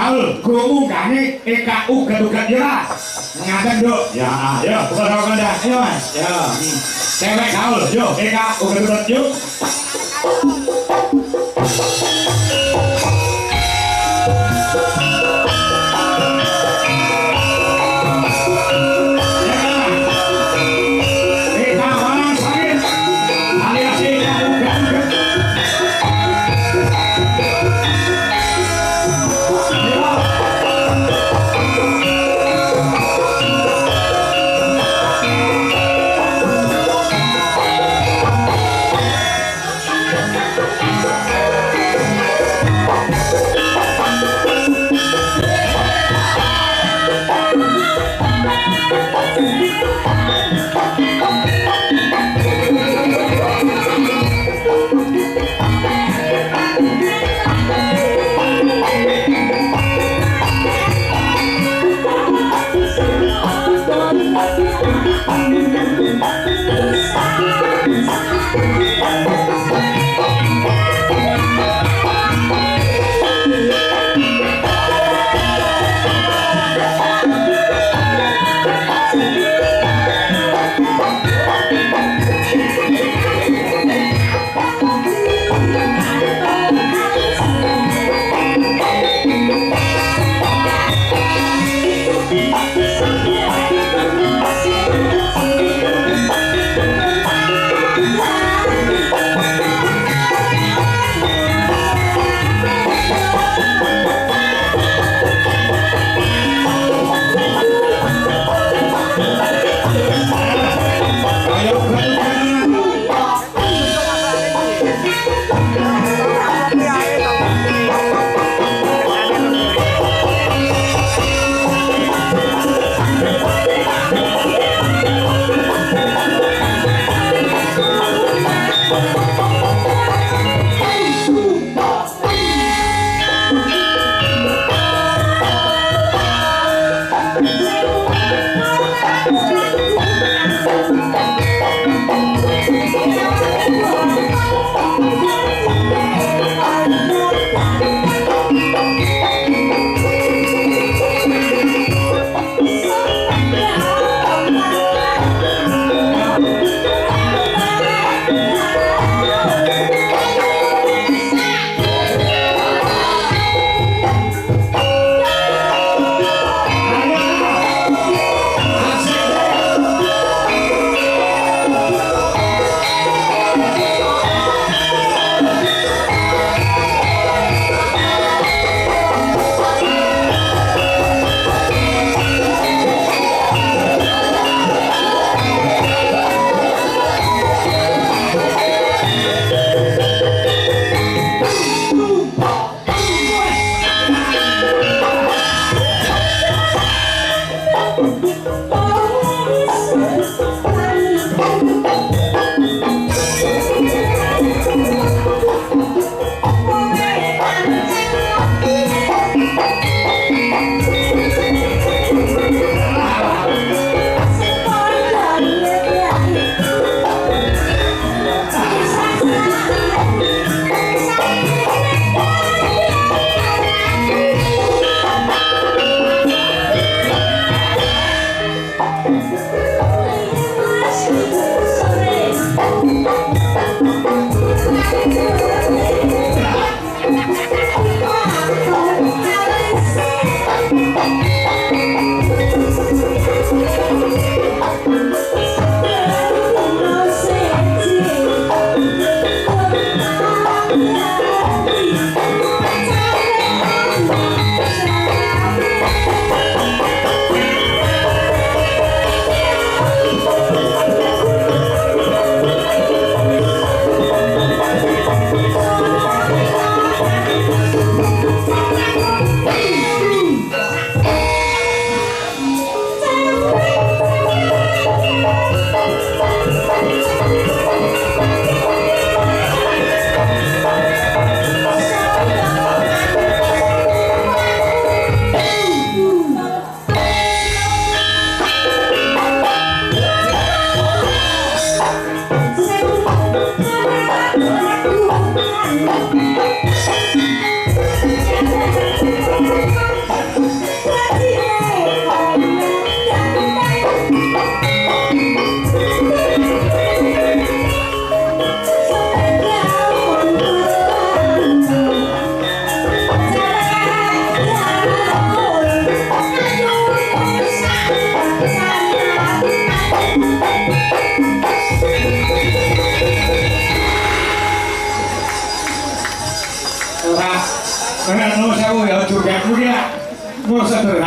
gaul gumungane EKU gedugat ya ngaten Duk ya ayo bukan kandang ayo Mas ya cewek gaul yuk EKU gedugat yuk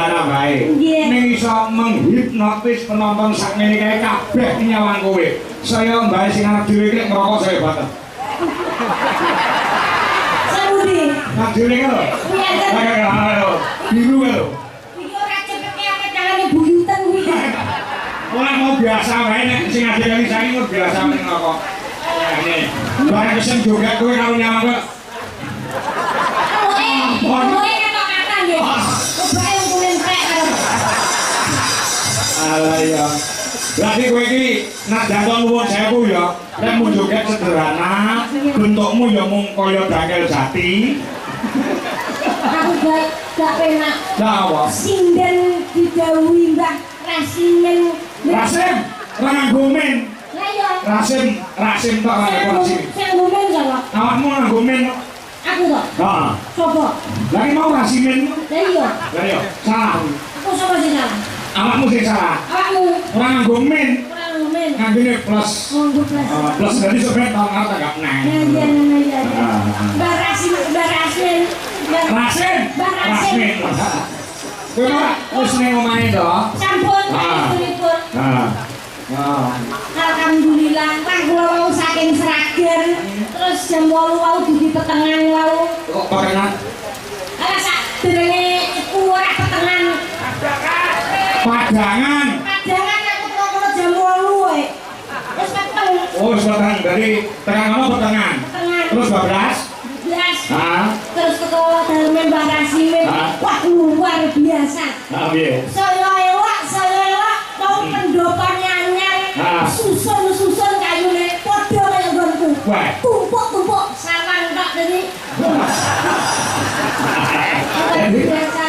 dalam baik. Nggih. Ning iso menghipnotis penonton sak ngene kae kabeh nyawang kowe. Saya mbae sing anak dhewe iki ngerokok saya banget. Sabudi. Nak dhewe lho. Iya, Ayo. Biru lho. iki ora cepet apa tangane buyutan kuwi. Ora mau biasa wae nek sing ngajeni saiki kok biasa men ngerokok. Ini. Barang sing joget kowe karo nyawang kowe. Kowe kata-kata nggih. Obae wong entek karo. Alah ya. Berarti kowe iki nak jantung nuwun sewu ya. Nek mun joget sederhana, bentukmu ya mung kaya dangkel jati. Aku gak penak. Lah apa? Sinden didhawuhi Mbah Rasimen. Rasim, ora nganggo men. Lah iya. Rasim tok ora nganggo rasim. Sing ngomong sapa? Awakmu nganggo men. Aku kok. Heeh. Sopo? Lah iki mau rasimen. Lah iya. Lah iya, salah. Aku sapa sing salah? Awakmu sing salah. Awakmu. Ora nganggo men. Ora ngomong. Nganggone plus. Nganggo plus. Plus dari sebenarnya tahun ngarep gak menang. Iya. Mbah Rasimen. Rasim. Rasim. Kowe ora wis ning omahe to? Sampun istripun. Alhamdulillah, kan kula wau saking Sragen. Terus jam 8 wau dugi petengan wau. Kok petengan? Ala sak derenge iku ora petengan. Padangan. Padangan aku kula jam 8 wae. Wis peteng. Oh, sebatang dari tengah mana petengan? Petengan. Terus bablas? Belas. Terus ke dalem Mbah Rasimen. Wah, luar biasa. piye? Saya elak, mau pendopannya anyar. Susun kayune padha kaya nggonku. Tumpuk sarang tok dadi.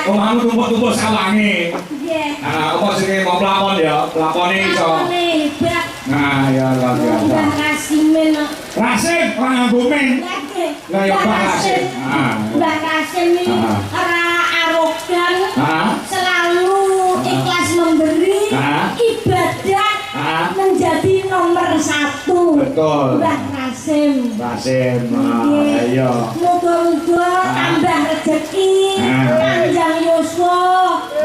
Omahmu tumpuk-tumpuk sawange. Nggih. Apa sing mau pelakon ya? Pelakone iso. Hebat. Nah, ya luar biasa. Mbah Rasimen. Rasim, ora nganggo men. Lah ya Mbah Rasim. Mbah Rasim iki ora arogan. Selalu ikhlas memberi. Ibadah menjadi nomor 1. Betul. Mbah Rasim. Rasim. Ayo. Moga-moga tambah rezeki, panjang yuswa,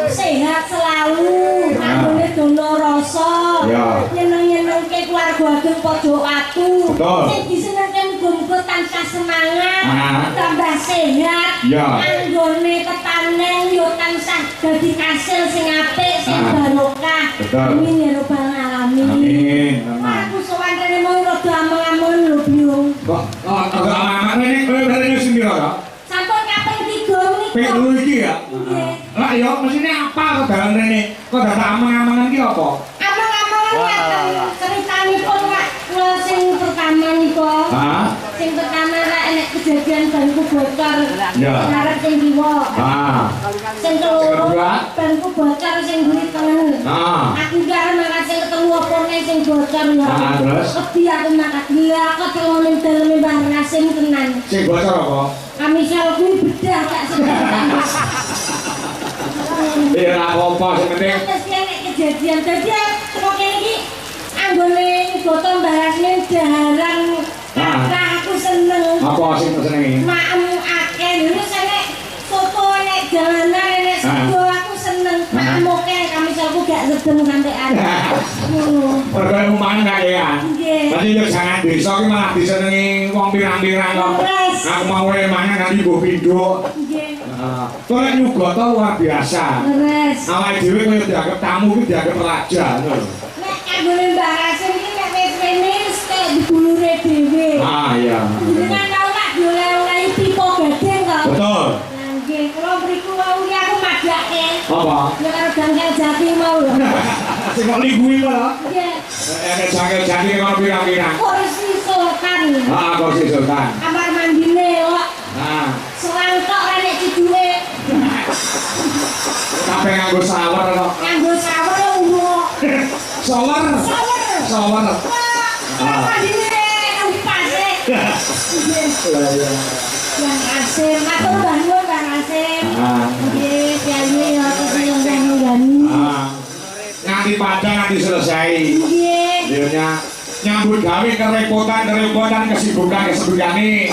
sehat selalu, anggone dono rasa. Nyeneng-nyenengke keluarga ageng pojok watu. Sing disenengke muga-muga tansah semangat, tambah sehat. Anggone tetanen yo tansah dadi kasil sing apik, sing barokah. Amin ya rabbal alamin. Amin. Aku sowan rene mau rada amang-amang lho, Biung. Kok agak amangan ini kowe berarti sing piro to? Sampun kaping 3 menika. Ping 3 iki ya? Nggih. Lah ya mesine apa kok dalan rene? Kok dadak amang-amangan ki apa? Amang-amangan ngaten ceritanipun Pak. Sing pertama nika. Sing pertama rek enek kejadian banku bocor. Ngarep sing kiwa. Sing keloro banku bocor sing mburi tengen. Aku karo mangkat sing ketemu opone sing bocor ya. Terus? Wedi aku mangkat dia aku telone daleme Mbah Rasim tenan. Sing bocor apa? Kamisal kuwi bedah tak sebentar. Iya apa sing penting Terus enek kejadian dadi kok kene iki anggone foto Mbah Rasim daharan kata aku seneng. apa sing senengi? Maem akeh lho enek foto enek jalanan enek sedo aku seneng. Maem akeh kamisalku gak sedeng sampean. Ngono. Perkara umane kakean. Nggih. Berarti yo jangan desa ki malah disenengi wong pirang-pirang kok. Aku mau mangan nganti mbok pindho. Nggih. Kok nek nyuga to luar biasa. Leres. Awake dhewe koyo dianggap tamu ki dianggap raja ngono. Nek anggone Mbah Rasim iki nek wis rene wis kaya dibulure dhewe. Iya. Dengan tau tak dioleh-olehi pipo gading kok. Betul. Lah nggih, kula mriku wau iki aku madake. Apa? Ya karo dangkal jati mau lho. Sing kok ligui kok. Nggih. Nek jangkel jati kono pirang-pirang. Kursi sultan. Kursi sultan. Kamar mandine kok. Selang tok nek ciduke. Kabeh nganggo shower kok. Nganggo shower lho. Shower. Shower. Kamar mandine nang pase. Lah ya. Yang Rasim, matur nuwun Mbah Rasim. Nggih, piye ya terus nggani. Nganti padang nganti selesai. Nggih. Dia nyambut gawe kerepotan kesibukan ini.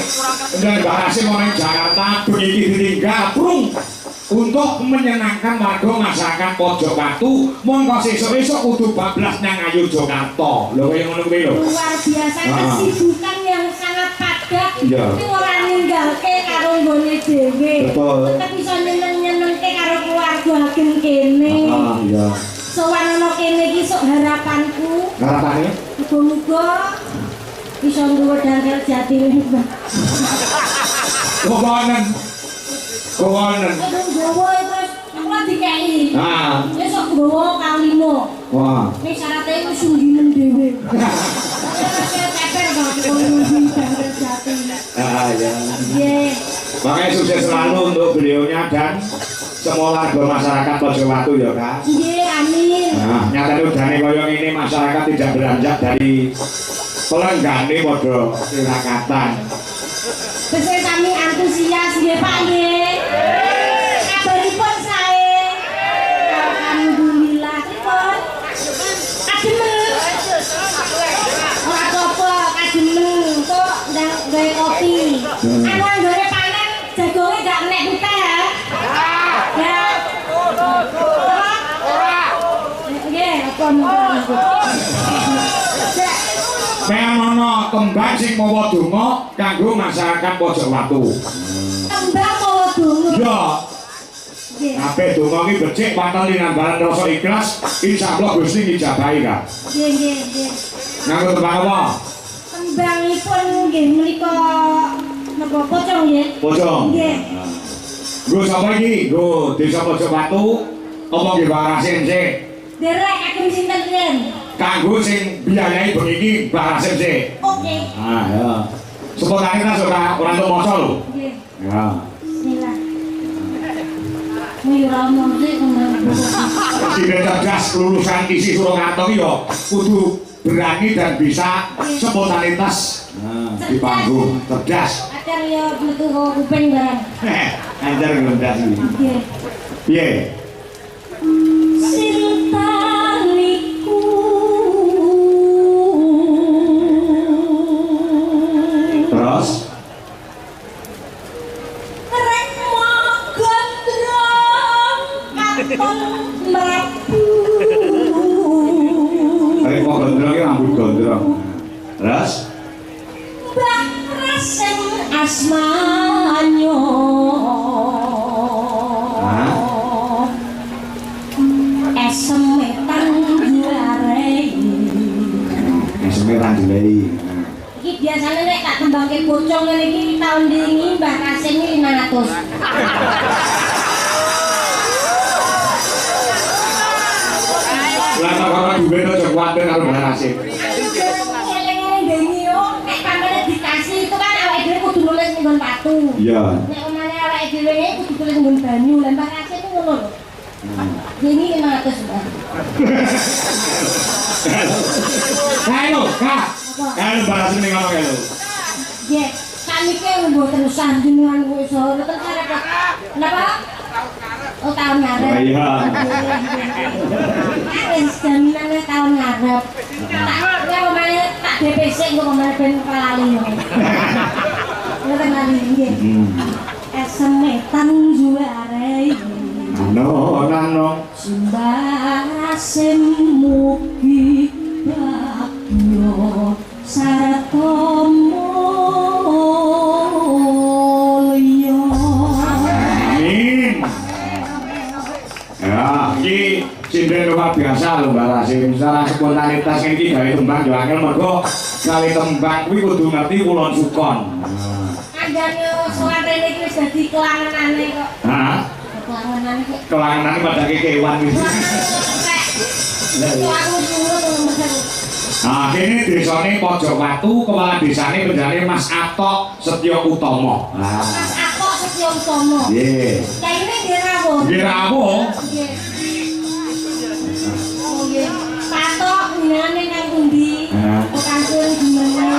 Dan Mbah Rasim orang Jakarta begitu ditinggal, prung untuk menyenangkan warga masyarakat Pojok Watu mongko sesuk-esuk kudu bablas nang Ayu Jakarta lho kaya ngono kuwi lho luar biasa kesibukan yang sangat padat iya tapi ora ninggalke karo nggone dhewe betul tetep iso nyeneng-nyenengke karo keluarga hakim kene iya sowan ana kene iki sok harapanku harapane muga-muga iso nduwe dangkal jati Kawanan. Gowo terus aku dikeki. Ah. Besok gowo kalimo. Wah. Nek syaratnya itu sungginen dhewe. Saya ceper kok ngomong dangkal jati. Ah ya. Nggih. Makanya sukses selalu untuk beliaunya dan semua warga masyarakat Pojok Watu ya Kak. Nggih, amin. Nah, nyatane udane kaya ngene masyarakat tidak beranjak dari pelenggane padha tirakatan. Besok kami antusias nggih Pak nggih. Kabaripun sae. Alhamdulillah pripun? Kademen. Ora apa-apa, kademen kok ndang gawe kopi. Anu anggone panen jagonge gak enek putih ya. Ya. Ora. Nggih, apa monggo. Memono tembang sing mawa donga kanggo masyarakat Pojok Watu. Tembang mawa donga. Ya. Nggih. Kabeh donga iki becik patel linambaran rasa ikhlas, insyaallah Gusti ngijabahi Kak. Nggih, nggih, nggih. Nganggo tembang apa? Tembangipun nggih menika napa pocong nggih? Pocong. Nggih. Nggo sapa iki? Nggo Desa Pojok Watu apa nggih Barasim sik? Derek ageng sinten yen? Kanggo sing biayai bengi Barasim sik. Oke. Ah ya. Sepotane ta ora ora entuk maca lho. Nggih. Ya. Bismillah. Wih, ora mesti ngono. Tidak cerdas lulusan isi Surakarta iki ya kudu berani dan bisa spontanitas di panggung cerdas. Acar ya metu kuping barang. Anjar ngendas iki. Nggih. Piye? Sintaniku Terus Rek gondrong katon mlebu. arek kok gondrong iki rambut gondrong. Terus Mbah Rasim asmanyo. Esemetan juarei. semeran dilei. Iki biasane nek tak tembangke pocong ngene iki taun dingi Mbah Rasim iki 500. Lah kok duwe aja kuwatir karo Mbah Rasim. Nek kamane dikasih itu kan awake dhewe kudu nulis ning nggon watu. Iya. Nek omane awake dhewe kudu tulis ning nggon banyu. Lah Mbah Rasim itu ngono lho. Dingi 500 Mbah. Ayo, Kak. Ayo Mbah Rasim ning ngono kae lho. Nggih, saniki mboten usah jenengan wis ora terkarep. Napa? Oh, tahun ngarep. Oh, iya. Wis jaminane tahun ngarep. Tak omane tak DPC engko omane ben lali. Ora lali nggih. Esemetan juarei. Nano. Simbasim mugi bagyo sarta mulya. Amin. Ya, iki sinden luar biasa lho Mbak Rasim. Secara spontanitas iki gawe tembang yo angel mergo gawe tembang kuwi kudu ngerti kulon sukon. Anjane sowan rene iki wis dadi kelangenane kok. Hah? Kelangenane kok. Kelangenan pada kewan iki. Itu aku suruh temen. Nah, kene desane Pojok Watu, kepala desane penjane Mas Atok Setyo Utomo. Nah. Mas Atok Setyo Utomo. Nggih. Lah ini nggih rawuh. Nggih rawuh. Nggih. Oh nggih. Patok jenengane nang pundi? Kangkung jenenge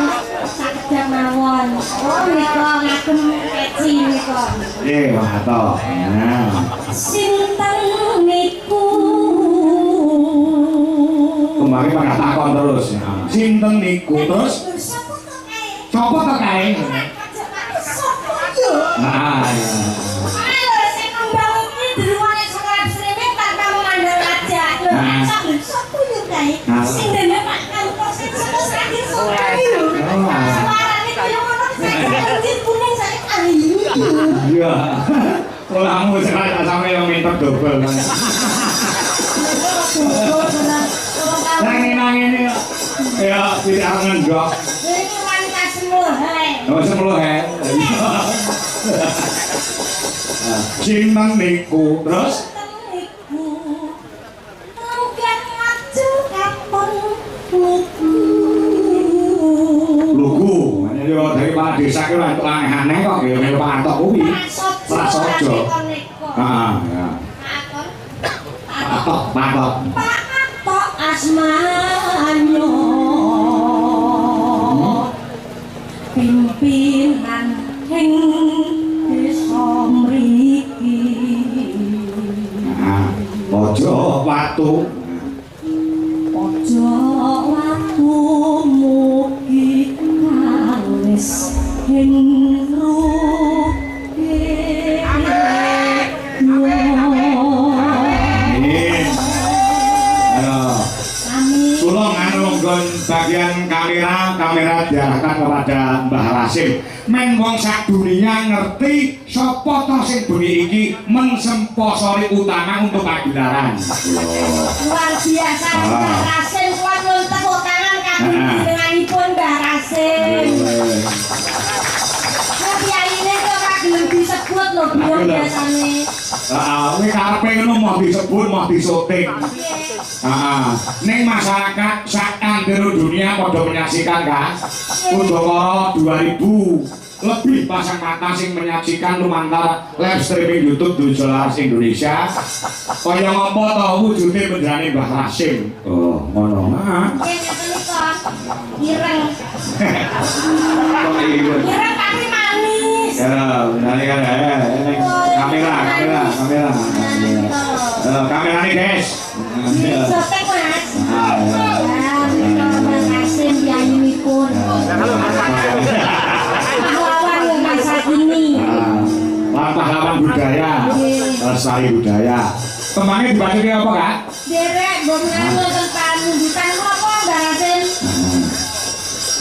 sakedap mawon. Oh nika ngagem peci nika. Nggih, Mas Atok. Nah. Sinten niku? Kemarin pada takon terus. Sinten niku terus? Sopo to kae? Nah, ya. Ayo sing kembang iki Sopo yo kae? Sing dene Pak Kantor sing sakit sore lho. Suarane kaya ngono sing kuning sak ayu. Iya. Olamu sekali tak sampe yang minta double kan. Nangin ya. Ya, tidak ngendok. Ini wanita semluhe. Oh, semluhe. Cinta niku terus lugu, dari para desa itu untuk aneh-aneh kok, ya melu pantok kuwi. Prasojo. Ya. Patok. Patok asmanyo. Pimpinan ing desa mriki. Nah, ojo watu. Ojo watu mugi kalis ing bagian kamera diarahkan kepada Mbah Rasim. Men wong sak dunia ngerti sapa to sing bengi iki mensemposori utama untuk pagelaran. Luar biasa Mbah Rasim, kuwi nyuwun tepuk tangan kagem jenenganipun Mbah Rasim. Kiyaine kok kagem disebut lho biasane. Kowe karepe ngono mau disebut mau disyuting. Ning masyarakat sak antero dunia pada menyaksikan kan Udakara 2000 lebih pasang mata sing menyaksikan lumantar live streaming YouTube Dojolas Indonesia kaya ngapa to wujude penjane Mbah Rasim. Oh ngono. Ireng. Ireng tapi manis. Ya benar kan kamera. Kamera nih guys. Sotek Mas. Mbah Rasim piyambakipun. Pahlawan masa kini. Pahlawan budaya. Lestari budaya. Kemangnya dibacanya apa Kak? Derek, gue mengambil tentang bukan apa Mbah Rasim.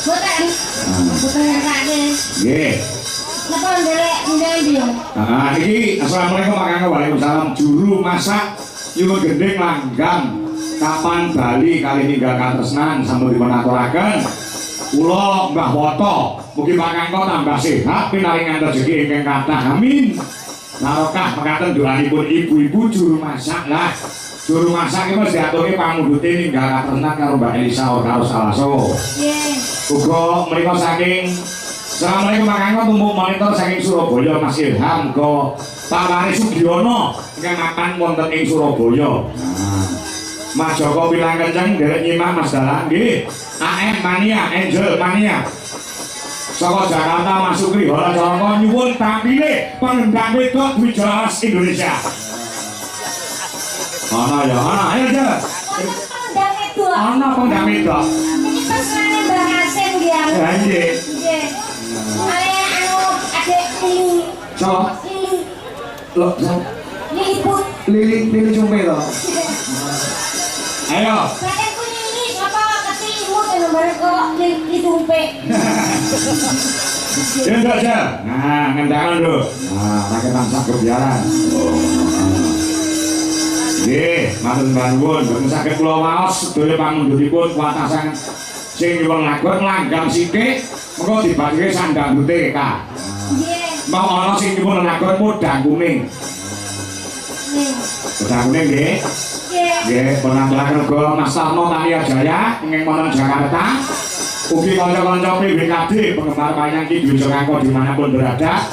Bukan yang kakek. Iya. Kenapa derek menjadi dia? Ini assalamualaikum warahmatullahi wabarakatuh. Juru masak nyuwun gending langgam kapan Bali kali ninggalkan tresnan sambil dipunaturaken kula Mbah Woto mugi pangangka tambah sehat pinaringan rezeki ingkang kathah amin. Narokah mekaten doanipun ibu-ibu juru masak lah. Juru masak iki mesti diaturke pamundhute ninggalkan tresnan karo Mbak Elisa karo Salaso. Nggih. Uga menika saking assalamualaikum pangangka tumpuk monitor saking Surabaya Mas Ilham go Pak Waris Sugiono ingkang makan wonten ing Surabaya. Mas Joko bilang kenceng derek nyimak Mas Dalang nggih. AM Mania, Angel Mania. Saka Jakarta Mas Sukri Hola Joko nyuwun tampile pengendang wedok Dojolas Indonesia. Ana ya, ana ayo aja. Pengendang wedok. Ana pengendang wedok. Iki pesenane Mbah Rasim nggih. Nggih. Nggih. Anu adek Lili. So. Lili. Loh, Liliput. Lili cumpe to. Ayo. Kakek ku Lili sapa ketimu nomor kok Lili tumpe. Ya enggak aja. Nah, ngendangan lho. Nah, pakai tansah kebiaran. Nggih, matur nuwun. Boten saged kula waos sedaya pamundhutipun kuwatasan sing nyuwun lagon langgam sithik mengko dibadheke sandambute Kak. Nggih. Mau ana sing nyuwun lagon modang kuning. Modang kuning nggih. Nggih, penampilan uga Mas Tarno Tania Jaya ing Monon Jakarta. Ugi kanca-kanca PBKD penggemar wayang Ki Dwi Jongangko dimanapun berada.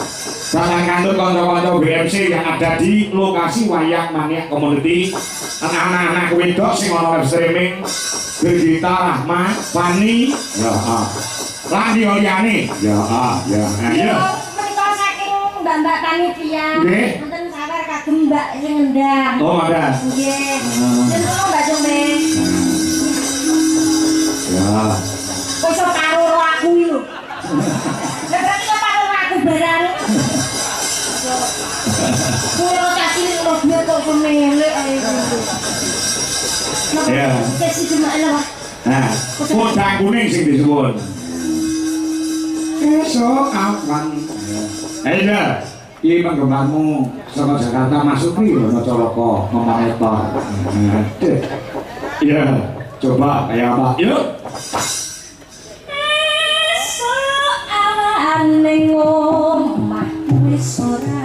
Dan kantor kanca-kanca BMC yang ada di lokasi wayang Maniak Community. Anak-anak wedok sing ana live streaming Gergita Rahma, Fani, ya Landi Oliani, ya ayo. Menika saking Mbak panitia. Nggih. Wonten sawer kagem Mbak sing ngendang. Oh, ada. Nggih. Jeneng Mbak Jombe. Ya. Wis karo aku iki lho. Berarti karo aku barang. Kuwi rotasi lho kok semele ae. Ya. Kasih cuma lah. Nah, kodang kuning sing disebut. Esok awan. Ayo, ini penggemarmu sama Jakarta masuk nih loh, Coloko, ngomong lebar. Iya, coba kayak apa? Yuk. Esok awan ning omah wis ora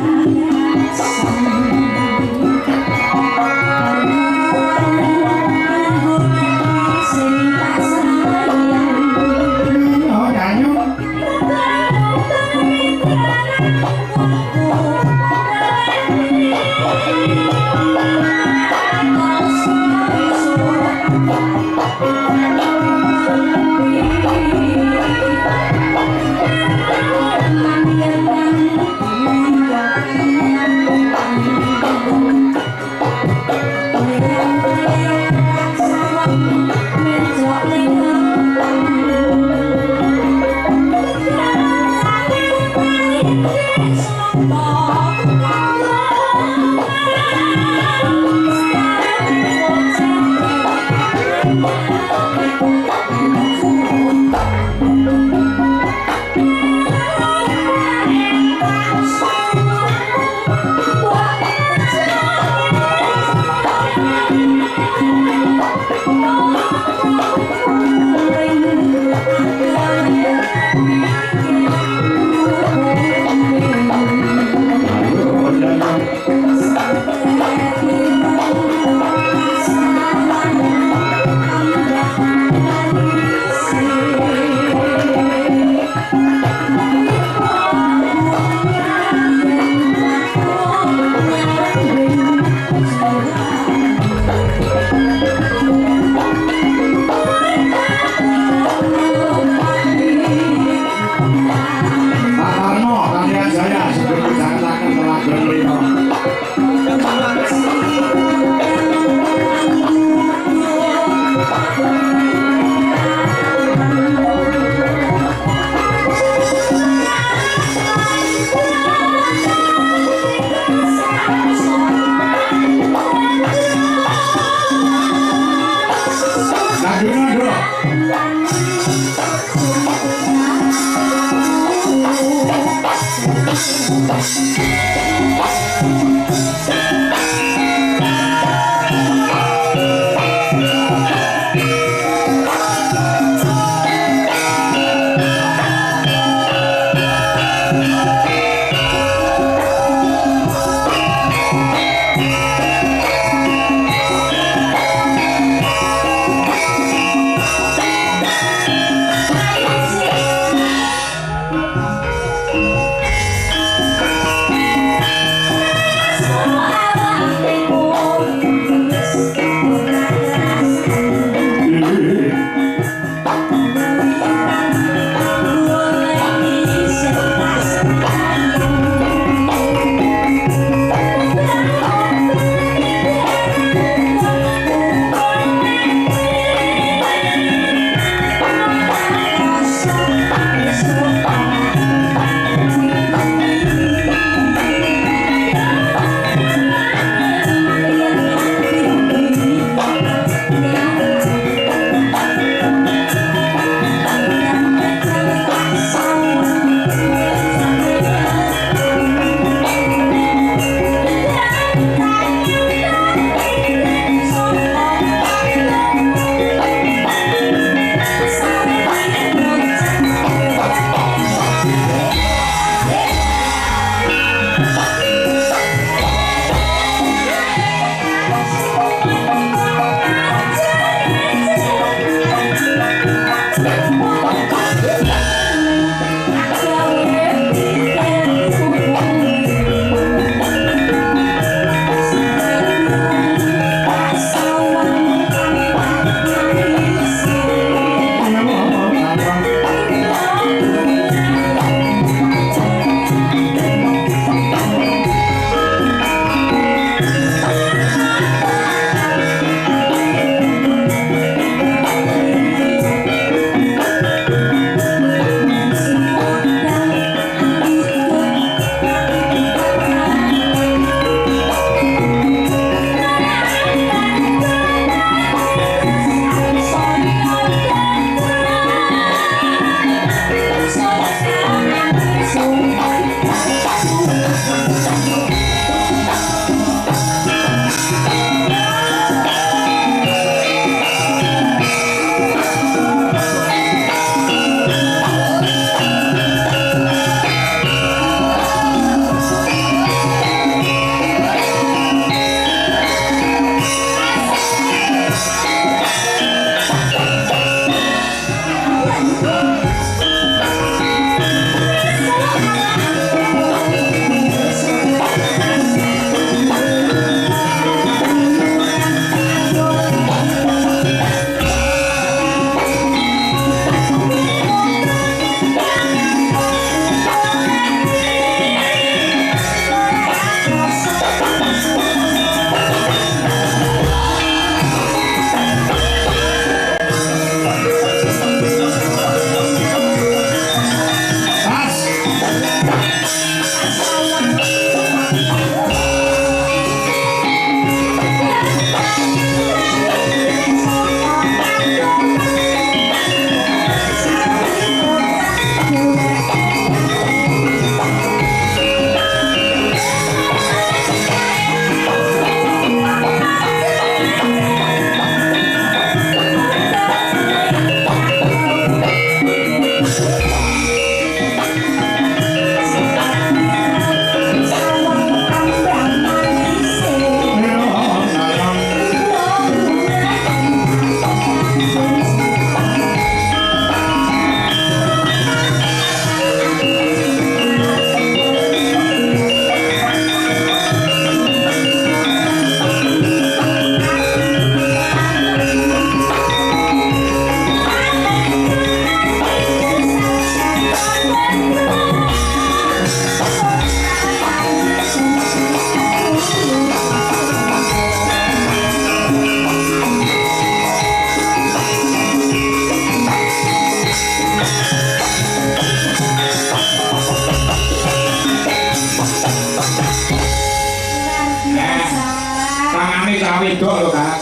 wedok lho Kak.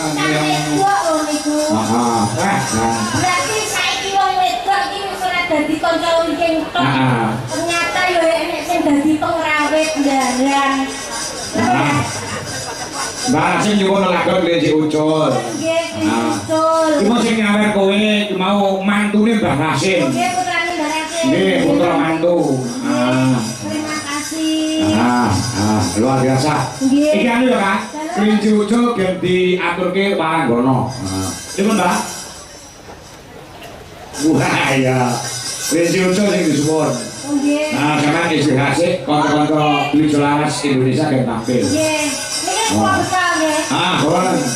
Wedok lho niku. Heeh. Berarti saiki wong wedok iki wis ora dadi kanca wingking tok. Ternyata yo enek sing dadi pengrawit ndaran. Mbak sing nyuwun lagot Leci Ucul. Nggih, Ucul. Iku sing nyawer kowe mau mantune Mbah Hasim. Nggih, putrane Mbah Hasim. Nggih, putra mantu. Terima kasih. Luar biasa. Nggih. Iki anu ya, Kak. Leci Ucul gen diaturke Paranggono. Dipun, Mbak? Wah, ya. Leci Ucul sing disuwun. Nggih. Nah, sampeyan isi hasik kanca-kanca Beli Solaras Indonesia gen tampil. Nggih. Niki kok besar nggih. Boleh.